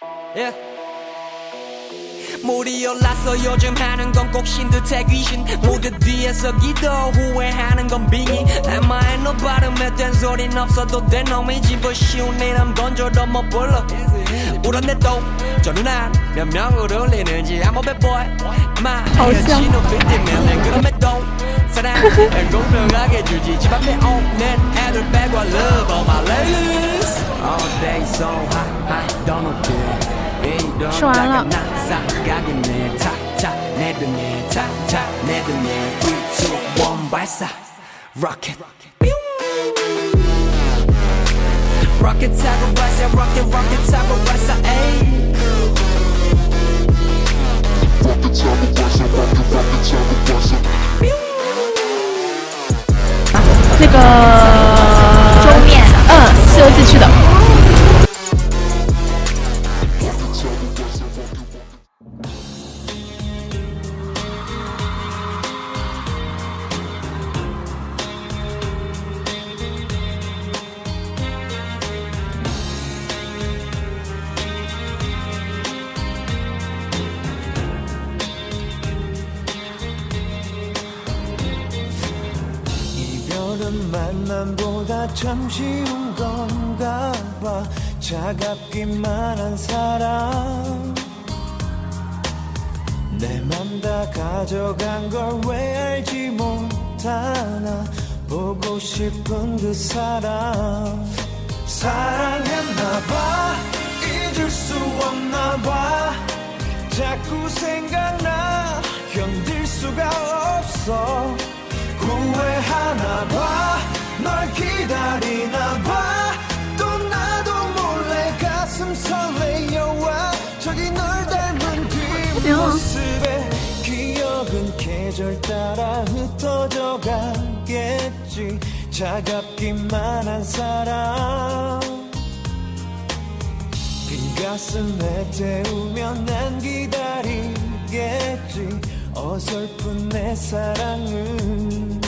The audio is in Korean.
Yeah. 물이 올라서 요즘 하는 건 꼭 신듯해 귀신 모두 뒤에서 기도 후회하는 건 빙의 엠마에 너 발음에 된 소린 없어도 돼 놈이 집어씌운 이름 던져도 못 불러 울었네도 저 누난 몇 명을 울리는지 I'm a bad boy 마 헤어지는 빗대면 그럼에도 사랑을 공평하게 주지 집 앞에 오는 애들 빼고 I love all my ladies All day so hot, hot, don't care 吃完了。Rocket 타고 발사 Rocket Rocket 타고 발사那个粥面，西游记去的。만남보다 참 쉬운 건가 봐 차갑기만 한 사람 내 맘 다 가져간 걸 왜 알지 못하나 보고 싶은 그 사람 사랑했나 봐 잊을 수 없나 봐 자꾸 생각나 견딜 수가 없어 후회하나 봐 널 기다리나 봐 또 나도 몰래 가슴 설레여와 저기 널 닮은 뒷모습에 기억은 계절 따라 흩어져 가겠지 차갑기만 한 사람 빈 가슴에 태우면 난 기다리겠지 어설픈 내 사랑은